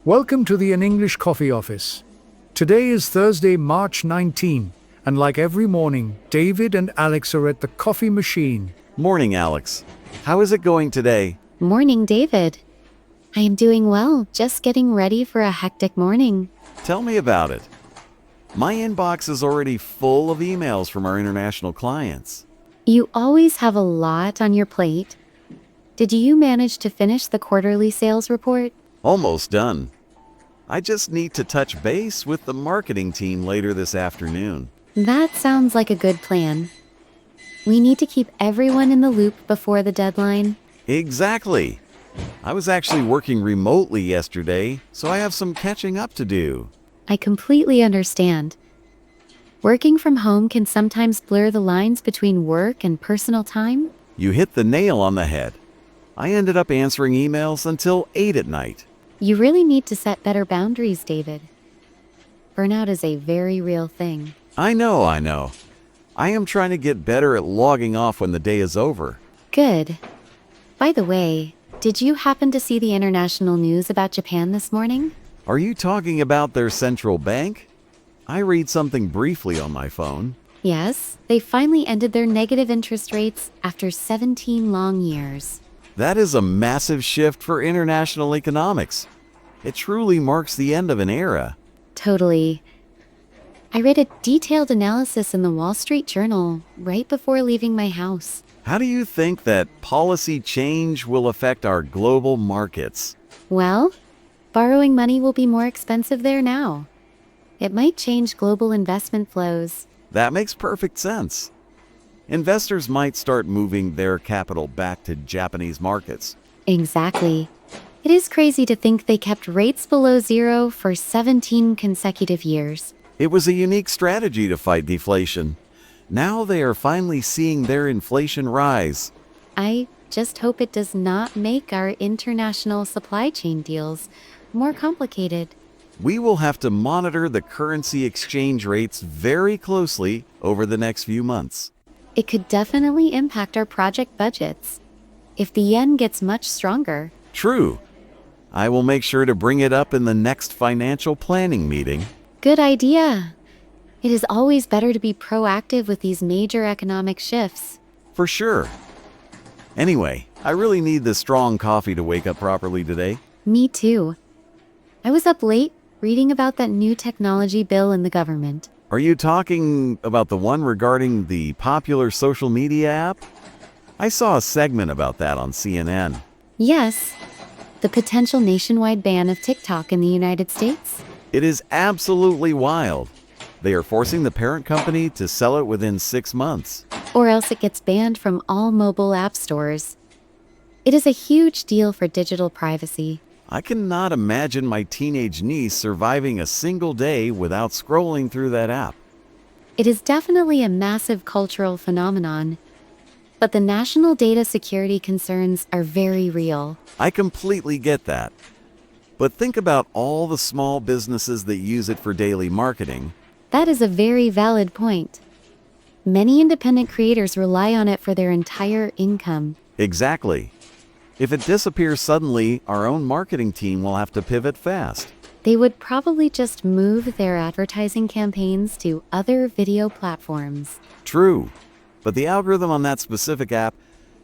Welcome to the An English Coffee Office. Today is Thursday, March 19, and like every morning, David and Alex are at the coffee machine. Morning, Alex. How is it going today? Morning, David. I am doing well, just getting ready for a hectic morning. Tell me about it. My inbox is already full of emails from our international clients. You always have a lot on your plate. Did you manage to finish the quarterly sales report? Almost done. I just need to touch base with the marketing team later this afternoon. That sounds like a good plan. We need to keep everyone in the loop before the deadline. Exactly. I was actually working remotely yesterday, so I have some catching up to do. I completely understand. Working from home can sometimes blur the lines between work and personal time. You hit the nail on the head. I ended up answering emails until 8 at night. You really need to set better boundaries, David. Burnout is a very real thing. I know. I am trying to get better at logging off when the day is over. Good. By the way, did you happen to see the international news about Japan this morning? Are you talking about their central bank? I read something briefly on my phone. Yes, they finally ended their negative interest rates after 17 long years. That is a massive shift for international economics. It truly marks the end of an era. Totally. I read a detailed analysis in the Wall Street Journal right before leaving my house. How do you think that policy change will affect our global markets? Well, borrowing money will be more expensive there now. It might change global investment flows. That makes perfect sense. Investors might start moving their capital back to Japanese markets. Exactly. It is crazy to think they kept rates below zero for 17 consecutive years. It was a unique strategy to fight deflation. Now they are finally seeing their inflation rise. I just hope it does not make our international supply chain deals more complicated. We will have to monitor the currency exchange rates very closely over the next few months. It could definitely impact our project budgets if the yen gets much stronger. True. I will make sure to bring it up in the next financial planning meeting. Good idea. It is always better to be proactive with these major economic shifts. For sure. Anyway, I really need this strong coffee to wake up properly today. Me too. I was up late reading about that new technology bill in the government. Are you talking about the one regarding the popular social media app? I saw a segment about that on CNN. Yes, the potential nationwide ban of TikTok in the United States. It is absolutely wild. They are forcing the parent company to sell it within 6 months. Or else it gets banned from all mobile app stores. It is a huge deal for digital privacy. I cannot imagine my teenage niece surviving a single day without scrolling through that app. It is definitely a massive cultural phenomenon, but the national data security concerns are very real. I completely get that. But think about all the small businesses that use it for daily marketing. That is a very valid point. Many independent creators rely on it for their entire income. Exactly. If it disappears suddenly, our own marketing team will have to pivot fast. They would probably just move their advertising campaigns to other video platforms. True. But the algorithm on that specific app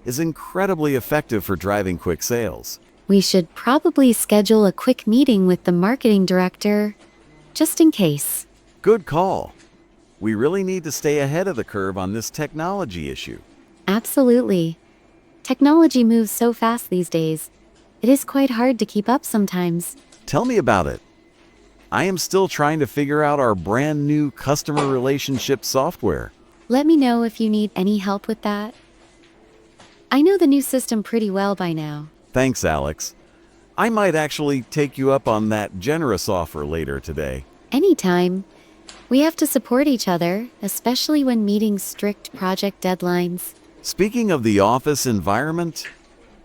is incredibly effective for driving quick sales. We should probably schedule a quick meeting with the marketing director, just in case. Good call. We really need to stay ahead of the curve on this technology issue. Absolutely. Technology moves so fast these days. It is quite hard to keep up sometimes. Tell me about it. I am still trying to figure out our brand new customer relationship software. Let me know if you need any help with that. I know the new system pretty well by now. Thanks, Alex. I might actually take you up on that generous offer later today. Anytime. We have to support each other, especially when meeting strict project deadlines. Speaking of the office environment,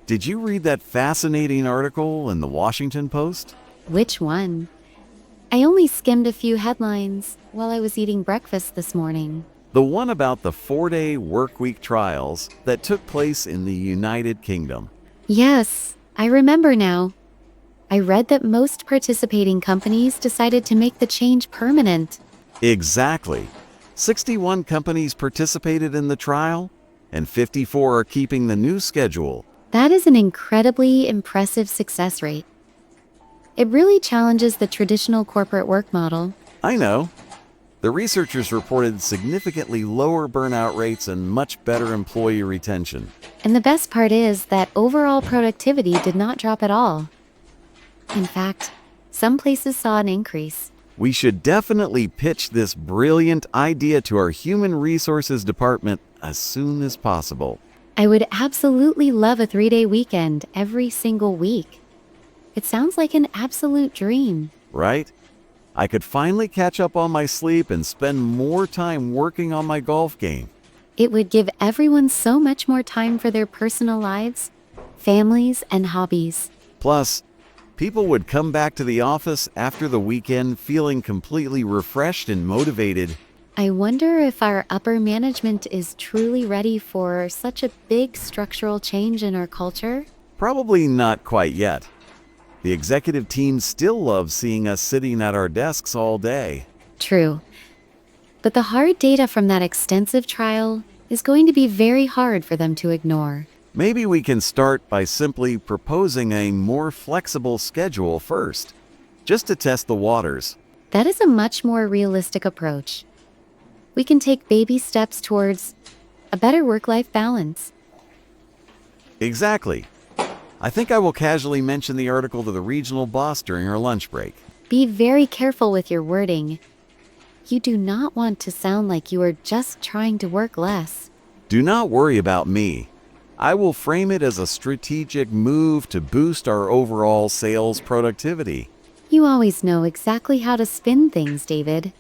did you read that fascinating article in the Washington Post? Which one? I only skimmed a few headlines while I was eating breakfast this morning. The one about the 4-day workweek trials that took place in the United Kingdom. Yes, I remember now. I read that most participating companies decided to make the change permanent. Exactly. 61 companies participated in the trial, and 54 are keeping the new schedule. That is an incredibly impressive success rate. It really challenges the traditional corporate work model. I know. The researchers reported significantly lower burnout rates and much better employee retention. And the best part is that overall productivity did not drop at all. In fact, some places saw an increase. We should definitely pitch this brilliant idea to our human resources department as soon as possible. I would absolutely love a 3-day weekend every single week. It sounds like an absolute dream. Right? I could finally catch up on my sleep and spend more time working on my golf game. It would give everyone so much more time for their personal lives, families, and hobbies. Plus, people would come back to the office after the weekend feeling completely refreshed and motivated. I wonder if our upper management is truly ready for such a big structural change in our culture? Probably not quite yet. The executive team still loves seeing us sitting at our desks all day. True. But the hard data from that extensive trial is going to be very hard for them to ignore. Maybe we can start by simply proposing a more flexible schedule first, just to test the waters. That is a much more realistic approach. We can take baby steps towards a better work-life balance. Exactly. I think I will casually mention the article to the regional boss during our lunch break. Be very careful with your wording. You do not want to sound like you are just trying to work less. Do not worry about me. I will frame it as a strategic move to boost our overall sales productivity. You always know exactly how to spin things, David.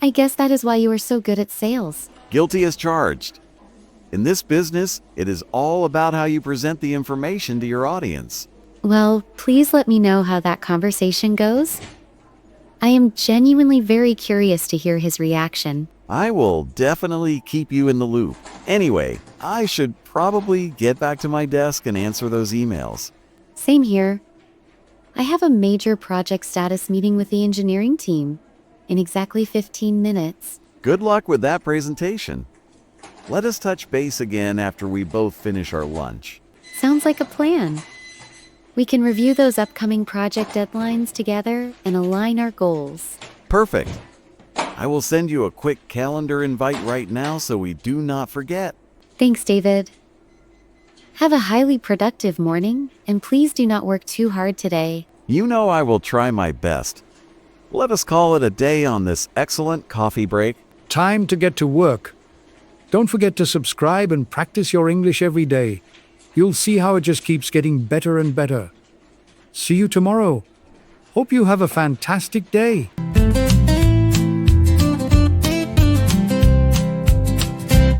I guess that is why you are so good at sales. Guilty as charged. In this business, it is all about how you present the information to your audience. Well, please let me know how that conversation goes. I am genuinely very curious to hear his reaction. I will definitely keep you in the loop. Anyway, I should probably get back to my desk and answer those emails. Same here. I have a major project status meeting with the engineering team in exactly 15 minutes. Good luck with that presentation. Let us touch base again after we both finish our lunch. Sounds like a plan. We can review those upcoming project deadlines together and align our goals. Perfect. I will send you a quick calendar invite right now so we do not forget. Thanks, David. Have a highly productive morning, and please do not work too hard today. You know I will try my best. Let us call it a day on this excellent coffee break. Time to get to work. Don't forget to subscribe and practice your English every day. You'll see how it just keeps getting better and better. See you tomorrow. Hope you have a fantastic day.